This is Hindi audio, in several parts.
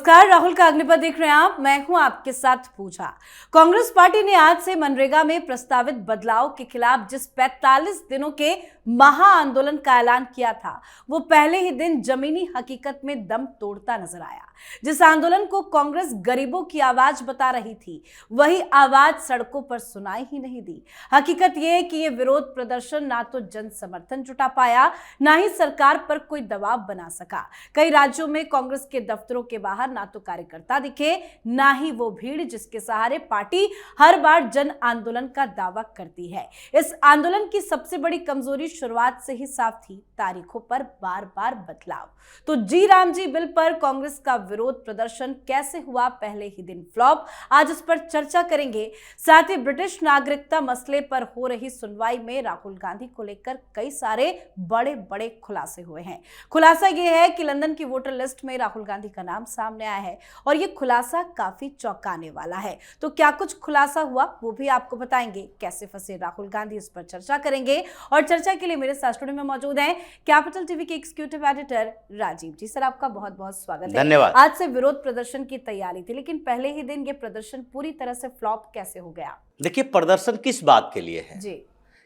नमस्कार, राहुल का अग्निपथ देख रहे हैं आप। मैं हूं आपके साथ पूजा। कांग्रेस पार्टी ने आज से मनरेगा में प्रस्तावित बदलाव के खिलाफ जिस 45 दिनों के महाआंदोलन का ऐलान किया था, वो पहले ही दिन जमीनी हकीकत में दम तोड़ता नजर आया। जिस आंदोलन को कांग्रेस गरीबों की आवाज बता रही थी, वही आवाज सड़कों पर सुनाई ही नहीं दी। हकीकत यह है कि यह विरोध प्रदर्शन ना तो जन समर्थन जुटा पाया, ना ही सरकार पर कोई दबाव बना सका। कई राज्यों में कांग्रेस के दफ्तरों के बाहर ना तो कार्यकर्ता दिखे, ना ही वो भीड़ जिसके सहारे पार्टी हर बार जन आंदोलन का दावा करती है। इस आंदोलन की सबसे बड़ी कमजोरी शुरुआत से ही साफ थी, तारीखों पर बार बार बदलाव। तो जी राम जी बिल पर कांग्रेस का विरोध प्रदर्शन कैसे हुआ, पहले ही दिन फ्लॉप, आज इस पर चर्चा करेंगे। साथ ही ब्रिटिश नागरिकता मसले पर हो रही सुनवाई में राहुल गांधी को लेकर कई सारे बड़े बड़े खुलासे हुए हैं। खुलासा यह है कि लंदन की वोटर लिस्ट में राहुल गांधी का नाम सामने आया है और यह खुलासा काफी चौंकाने वाला है। तो क्या कुछ खुलासा हुआ, वो भी आपको बताएंगे। कैसे फंसे राहुल गांधी, इस पर चर्चा करेंगे। और चर्चा के लिए मेरे साथ स्टूडियो में मौजूद हैं कैपिटल टीवी के एग्जीक्यूटिव एडिटर राजीव जी। सर, आपका बहुत बहुत स्वागत है। धन्यवाद। आज से विरोध प्रदर्शन की तैयारी थी, लेकिन पहले ही दिन ये प्रदर्शन पूरी तरह से फ्लॉप कैसे हो गया? देखिए, प्रदर्शन किस बात के लिए है? जी,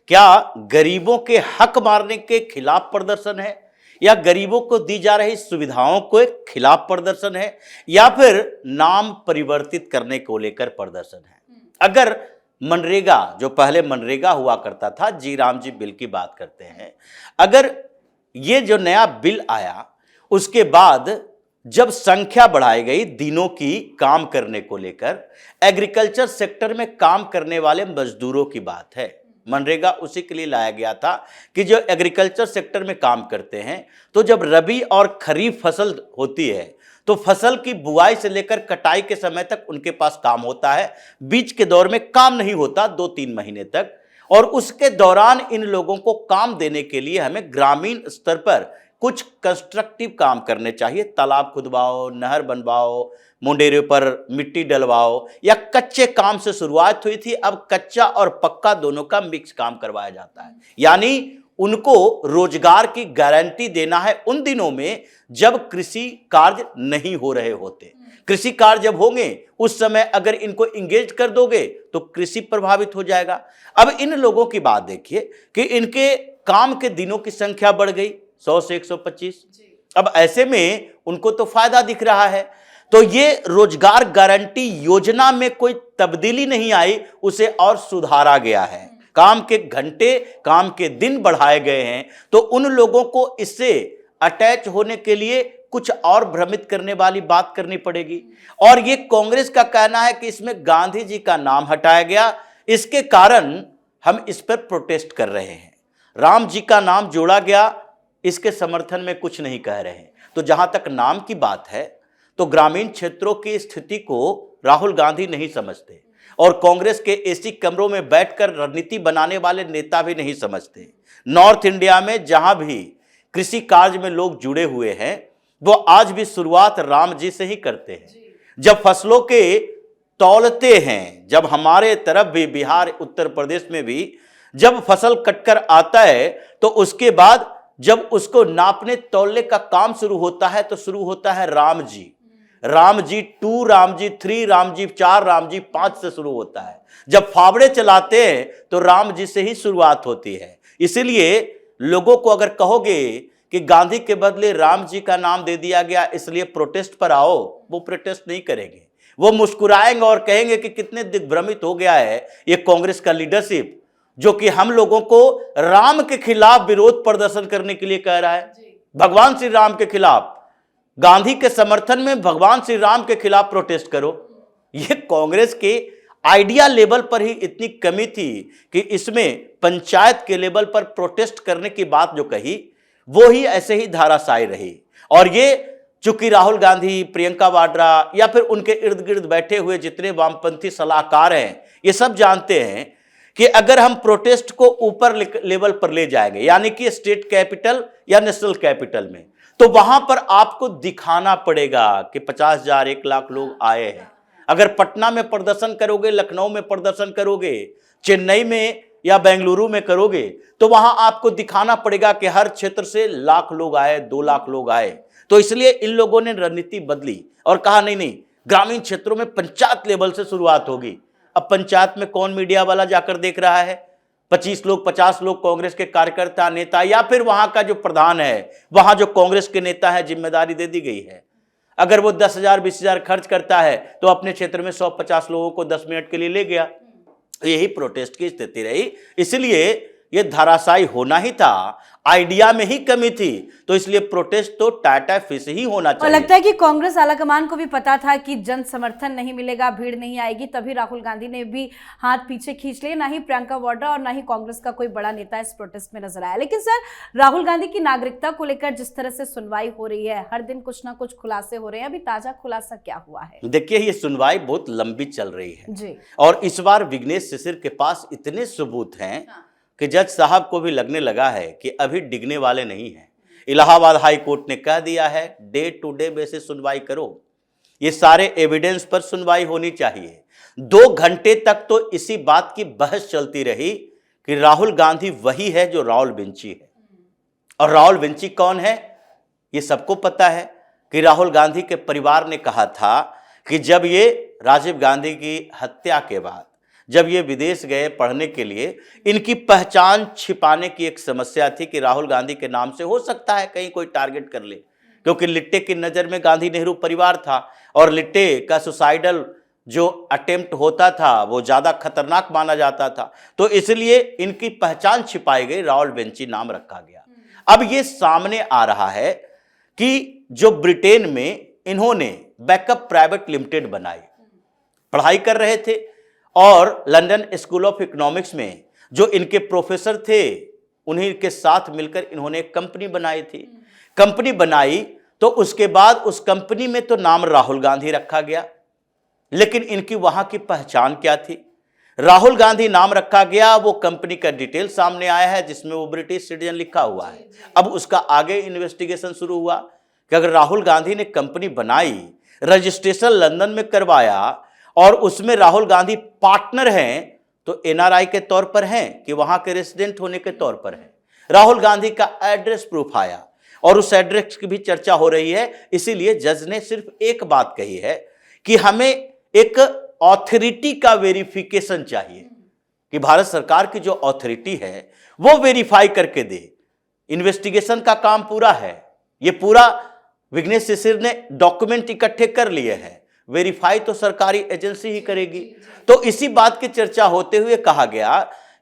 क्या गरीबों के हक मारने के खिलाफ प्रदर्शन है, या गरीबों को दी जा रही सुविधाओं के खिलाफ प्रदर्शन है, या फिर नाम परिवर्तित करने को लेकर प्रदर्शन है? अगर मनरेगा, जो पहले मनरेगा हुआ करता था, जी राम जी बिल की बात करते हैं, अगर ये जो नया बिल आया उसके बाद जब संख्या बढ़ाई गई दिनों की काम करने को लेकर, एग्रीकल्चर सेक्टर में काम करने वाले मजदूरों की बात है। मनरेगा उसी के लिए लाया गया था कि जो एग्रीकल्चर सेक्टर में काम करते हैं, तो जब रबी और खरीफ फसल होती है तो फसल की बुआई से लेकर कटाई के समय तक उनके पास काम होता है। बीच के दौर में काम नहीं होता 2-3 महीने तक, और उसके दौरान इन लोगों को काम देने के लिए हमें ग्रामीण स्तर पर कुछ कंस्ट्रक्टिव काम करने चाहिए। तालाब खुदवाओ, नहर बनवाओ, मुंडेरे पर मिट्टी डलवाओ, या कच्चे काम से शुरुआत हुई थी, अब कच्चा और पक्का दोनों का मिक्स काम करवाया जाता है। यानी उनको रोजगार की गारंटी देना है उन दिनों में जब कृषि कार्य नहीं हो रहे होते। कृषि कार्य जब होंगे उस समय अगर इनको इंगेज कर दोगे तो कृषि प्रभावित हो जाएगा। अब इन लोगों की बात देखिए कि इनके काम के दिनों की संख्या बढ़ गई 100 से 125। अब ऐसे में उनको तो फायदा दिख रहा है। तो ये रोजगार गारंटी योजना में कोई तब्दीली नहीं आई, उसे और सुधारा गया है। काम के घंटे, काम के दिन बढ़ाए गए हैं। तो उन लोगों को इससे अटैच होने के लिए कुछ और भ्रमित करने वाली बात करनी पड़ेगी। और ये कांग्रेस का कहना है कि इसमें गांधी जी का नाम हटाया गया, इसके कारण हम इस पर प्रोटेस्ट कर रहे हैं। राम जी का नाम जोड़ा गया, इसके समर्थन में कुछ नहीं कह रहे हैं। तो जहां तक नाम की बात है, तो ग्रामीण क्षेत्रों की स्थिति को राहुल गांधी नहीं समझते, और कांग्रेस के एसी कमरों में बैठकर रणनीति बनाने वाले नेता भी नहीं समझते। नॉर्थ इंडिया में जहां भी कृषि कार्य में लोग जुड़े हुए हैं, वो आज भी शुरुआत राम जी से ही करते हैं। जब फसलों के तौलते हैं, जब हमारे तरफ भी, बिहार उत्तर प्रदेश में भी जब फसल कटकर आता है, तो उसके बाद जब उसको नापने तौलने का काम शुरू होता है, तो शुरू होता है राम जी। राम जी 2, राम जी 3, राम जी 4, राम जी 5 से शुरू होता है। जब फावड़े चलाते हैं तो राम जी से ही शुरुआत होती है। इसीलिए लोगों को अगर कहोगे कि गांधी के बदले राम जी का नाम दे दिया गया इसलिए प्रोटेस्ट पर आओ, वो प्रोटेस्ट नहीं करेंगे। वो मुस्कुराएंगे और कहेंगे कि कितने दिग्भ्रमित हो गया है ये कांग्रेस का लीडरशिप, जो कि हम लोगों को राम के खिलाफ विरोध प्रदर्शन करने के लिए कह रहा है। भगवान श्री राम के खिलाफ, गांधी के समर्थन में भगवान श्री राम के खिलाफ प्रोटेस्ट करो। यह कांग्रेस के आइडिया लेवल पर ही इतनी कमी थी कि इसमें पंचायत के लेवल पर प्रोटेस्ट करने की बात जो कही, वो ही ऐसे ही धाराशायी रही। और ये चूंकि राहुल गांधी, प्रियंका वाड्रा, या फिर उनके इर्द गिर्द बैठे हुए जितने वामपंथी सलाहकार हैं, ये सब जानते हैं कि अगर हम प्रोटेस्ट को ऊपर लेवल पर ले जाएंगे, यानी कि स्टेट कैपिटल या नेशनल कैपिटल में, तो वहां पर आपको दिखाना पड़ेगा कि 50,000, 1 लाख लोग आए हैं। अगर पटना में प्रदर्शन करोगे, लखनऊ में प्रदर्शन करोगे, चेन्नई में या बेंगलुरु में करोगे, तो वहां आपको दिखाना पड़ेगा कि हर क्षेत्र से लाख लोग आए, 2 लाख लोग आए। तो इसलिए इन लोगों ने रणनीति बदली और कहा नहीं नहीं, ग्रामीण क्षेत्रों में पंचायत लेवल से शुरुआत होगी। अब पंचायत में कौन मीडिया वाला जाकर देख रहा है? 25 लोग 50 लोग कांग्रेस के कार्यकर्ता नेता या फिर वहां का जो प्रधान है, वहां जो कांग्रेस के नेता है, जिम्मेदारी दे दी गई है। अगर वो 10,000 20,000 खर्च करता है तो अपने क्षेत्र में 150 लोगों को 10 मिनट के लिए ले गया। यही प्रोटेस्ट की स्थिति रही, इसलिए ये धराशायी होना ही था, आइडिया में ही कमी थी, तो इसलिए प्रोटेस्ट तो टाटा फिश ही होना और चाहिए। लगता है कि कांग्रेस आलाकमान को भी पता था कि जन समर्थन नहीं मिलेगा, भीड़ नहीं आएगी, तभी राहुल गांधी ने भी हाथ पीछे खींच लिए। ना ही प्रियंका वाड्रा और ना ही कांग्रेस का कोई बड़ा नेता इस प्रोटेस्ट में नजर आया। लेकिन सर, राहुल गांधी की नागरिकता को लेकर जिस तरह से सुनवाई हो रही है, हर दिन कुछ ना कुछ खुलासे हो रहे हैं, अभी ताजा खुलासा क्या हुआ है? देखिए, ये सुनवाई बहुत लंबी चल रही है जी। और इस बार विघ्नेश शिशिर के पास इतने सबूत हैं कि जज साहब को भी लगने लगा है कि अभी डिगने वाले नहीं हैं। इलाहाबाद हाई कोर्ट ने कह दिया है डे टू डे बेसिस सुनवाई करो, ये सारे एविडेंस पर सुनवाई होनी चाहिए। 2 घंटे तक तो इसी बात की बहस चलती रही कि राहुल गांधी वही है जो राहुल विंची है। और राहुल विंची कौन है? ये सबको पता है कि राहुल गांधी के परिवार ने कहा था कि जब ये राजीव गांधी की हत्या के बाद जब ये विदेश गए पढ़ने के लिए, इनकी पहचान छिपाने की एक समस्या थी कि राहुल गांधी के नाम से हो सकता है कहीं कोई टारगेट कर ले, क्योंकि लिट्टे की नज़र में गांधी नेहरू परिवार था और लिट्टे का सुसाइडल जो अटेम्प्ट होता था वो ज़्यादा खतरनाक माना जाता था, तो इसलिए इनकी पहचान छिपाई गई, राहुल विंची नाम रखा गया। अब ये सामने आ रहा है कि जो ब्रिटेन में इन्होंने बैकअप प्राइवेट लिमिटेड बनाई, पढ़ाई कर रहे थे और लंदन स्कूल ऑफ इकोनॉमिक्स में जो इनके प्रोफेसर थे उन्हीं के साथ मिलकर इन्होंने एक कंपनी बनाई थी। कंपनी बनाई तो उसके बाद उस कंपनी में तो नाम राहुल गांधी रखा गया, लेकिन इनकी वहां की पहचान क्या थी? राहुल गांधी नाम रखा गया, वो कंपनी का डिटेल सामने आया है जिसमें वो ब्रिटिश सिटीजन लिखा हुआ है। अब उसका आगे इन्वेस्टिगेशन शुरू हुआ कि अगर राहुल गांधी ने कंपनी बनाई, रजिस्ट्रेशन लंदन में करवाया और उसमें राहुल गांधी पार्टनर हैं, तो एनआरआई के तौर पर हैं कि वहां के रेसिडेंट होने के तौर पर हैं। राहुल गांधी का एड्रेस प्रूफ आया और उस एड्रेस की भी चर्चा हो रही है। इसीलिए जज ने सिर्फ एक बात कही है कि हमें एक ऑथोरिटी का वेरिफिकेशन चाहिए कि भारत सरकार की जो ऑथोरिटी है वो वेरीफाई करके दे। इन्वेस्टिगेशन का काम पूरा है, ये पूरा विघ्नेश शिशिर ने डॉक्यूमेंट इकट्ठे कर लिए हैं, वेरीफाई तो सरकारी एजेंसी ही करेगी। तो इसी बात की चर्चा होते हुए कहा गया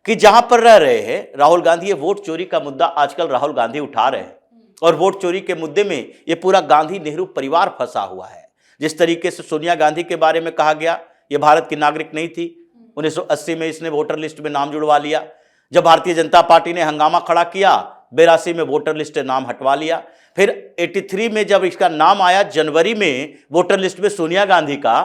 कि जहां पर रह रहे हैं राहुल गांधी, ये वोट चोरी का मुद्दा आजकल राहुल गांधी उठा रहे हैं और वोट चोरी के मुद्दे में ये पूरा गांधी नेहरू परिवार फंसा हुआ है। जिस तरीके से सोनिया गांधी के बारे में कहा गया, ये भारत की नागरिक नहीं थी, 1980 में इसने वोटर लिस्ट में नाम जुड़वा लिया। जब भारतीय जनता पार्टी ने हंगामा खड़ा किया, 82 में वोटर लिस्ट से नाम हटवा लिया। फिर 83 में जब इसका नाम आया जनवरी में वोटर लिस्ट में सोनिया गांधी का,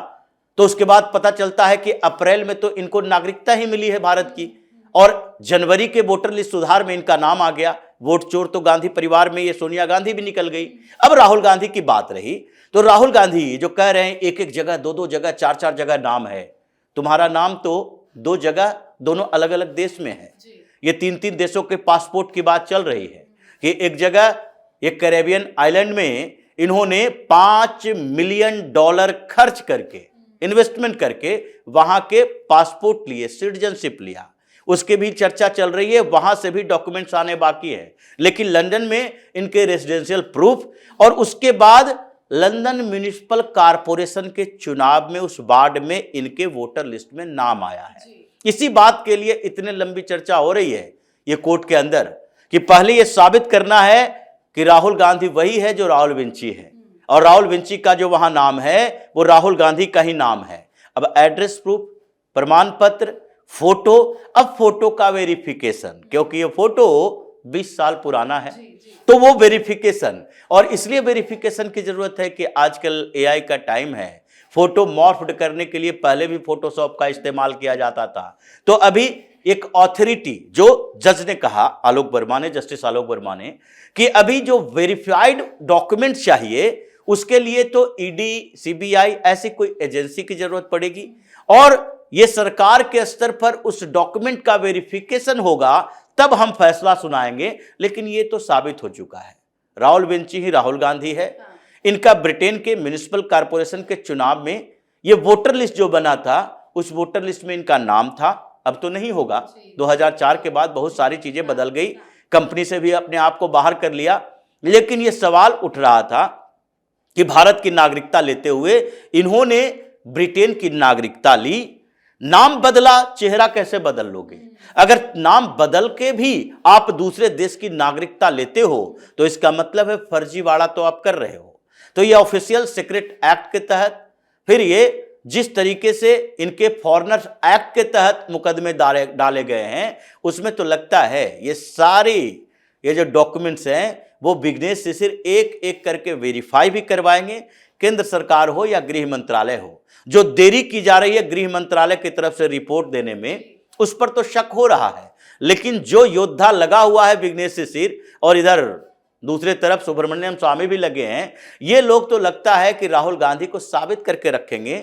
तो उसके बाद पता चलता है कि अप्रैल में तो इनको नागरिकता ही मिली है भारत की, और जनवरी के वोटर लिस्ट सुधार में इनका नाम आ गया। वोट चोर तो गांधी परिवार में ये सोनिया गांधी भी निकल गई। अब राहुल गांधी की बात रही तो राहुल गांधी जो कह रहे हैं एक एक जगह, दो दो जगह, चार चार जगह नाम है, तुम्हारा नाम तो 2 जगह दोनों अलग अलग देश में है। ये 3-3 देशों के पासपोर्ट की बात चल रही है कि एक जगह एक कैरेबियन आइलैंड में इन्होंने $5 मिलियन खर्च करके, इन्वेस्टमेंट करके वहां के पासपोर्ट लिए, सिटीजनशिप लिया। उसके भी चर्चा चल रही है, वहां से भी डॉक्यूमेंट्स आने बाकी है। लेकिन लंदन में इनके रेजिडेंशियल प्रूफ और उसके बाद लंदन म्युनिसिपल कॉरपोरेशन के चुनाव में उस वार्ड में इनके वोटर लिस्ट में नाम आया है। इसी बात के लिए इतने लंबी चर्चा हो रही है ये कोर्ट के अंदर कि पहले ये साबित करना है कि राहुल गांधी वही है जो राहुल विंची है, और राहुल विंची का जो वहां नाम है वो राहुल गांधी का ही नाम है। अब एड्रेस प्रूफ, प्रमाण पत्र, फोटो, अब फोटो का वेरिफिकेशन, क्योंकि ये फोटो 20 साल पुराना है तो वो वेरिफिकेशन, और इसलिए वेरिफिकेशन की जरूरत है कि आजकल एआई का टाइम है। फोटो मॉर्फ्ड करने के लिए पहले भी फोटोशॉप का इस्तेमाल किया जाता था। तो अभी एक ऑथोरिटी, जो जज ने कहा, आलोक वर्मा ने, जस्टिस आलोक वर्मा ने, कि अभी जो वेरिफाइड डॉक्यूमेंट चाहिए उसके लिए तो ईडी, सीबीआई ऐसी कोई एजेंसी की जरूरत पड़ेगी और ये सरकार के स्तर पर उस डॉक्यूमेंट का वेरिफिकेशन होगा, तब हम फैसला सुनाएंगे। लेकिन ये तो साबित हो चुका है, राहुल विंची ही राहुल गांधी है। इनका ब्रिटेन के म्युनिसिपल कॉरपोरेशन के चुनाव में ये वोटर लिस्ट जो बना था, उस वोटर लिस्ट में इनका नाम था। अब तो नहीं होगा। 2004 के बाद बहुत सारी चीजें बदल गई, कंपनी से भी अपने आप को बाहर कर लिया। लेकिन ये सवाल उठ रहा था कि भारत की नागरिकता लेते हुए इन्होंने ब्रिटेन की नागरिकता ली, नाम बदला, चेहरा कैसे बदल लोगे? अगर नाम बदल के भी आप दूसरे देश की नागरिकता लेते हो तो इसका मतलब है फर्जीवाड़ा तो आप कर रहे हो। तो ये ऑफिशियल सीक्रेट एक्ट के तहत, फिर ये जिस तरीके से इनके फॉरेनर्स एक्ट के तहत मुकदमे डाले गए हैं, उसमें तो लगता है ये जो डॉक्यूमेंट्स हैं वो विघ्नेश शिशिर एक एक करके वेरीफाई भी करवाएंगे। केंद्र सरकार हो या गृह मंत्रालय हो, जो देरी की जा रही है गृह मंत्रालय की तरफ से रिपोर्ट देने में, उस पर तो शक हो रहा है। लेकिन जो योद्धा लगा हुआ है विघ्नेश शिशिर, और इधर दूसरे तरफ सुब्रमण्यम स्वामी भी लगे हैं, ये लोग तो लगता है कि राहुल गांधी को साबित करके रखेंगे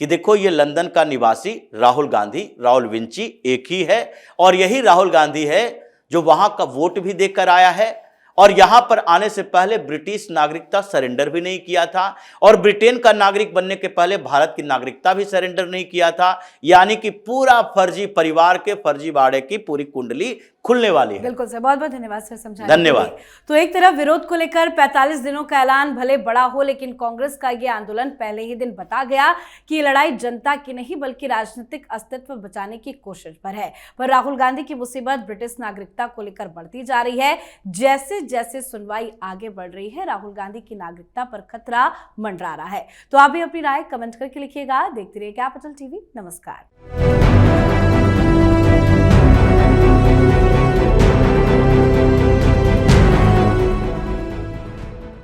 कि देखो ये लंदन का निवासी राहुल विंची एक ही है, और यही राहुल गांधी है जो वहां का वोट भी देकर आया है और यहां पर आने से पहले ब्रिटिश नागरिकता सरेंडर भी नहीं किया था, और ब्रिटेन का नागरिक बनने के पहले भारत की नागरिकता भी सरेंडर नहीं किया था। यानी कि पूरा फर्जी परिवार के फर्जीवाड़े की पूरी कुंडली खुलने वाली है। बिल्कुल सर, बहुत बहुत धन्यवाद सर समझाने धन्यवाद। के लिए। तो एक तरफ विरोध को लेकर 45 दिनों का ऐलान भले बड़ा हो, लेकिन कांग्रेस का ये आंदोलन पहले ही दिन बता गया कि ये लड़ाई जनता की नहीं बल्कि राजनीतिक अस्तित्व बचाने की कोशिश पर है। पर राहुल गांधी की मुसीबत ब्रिटिश नागरिकता को लेकर बढ़ती जा रही है। जैसे जैसे सुनवाई आगे बढ़ रही है, राहुल गांधी की नागरिकता पर खतरा मंडरा रहा है। तो आप भी अपनी राय कमेंट करके लिखिएगा। देखते रहिए कैपिटल टीवी। नमस्कार।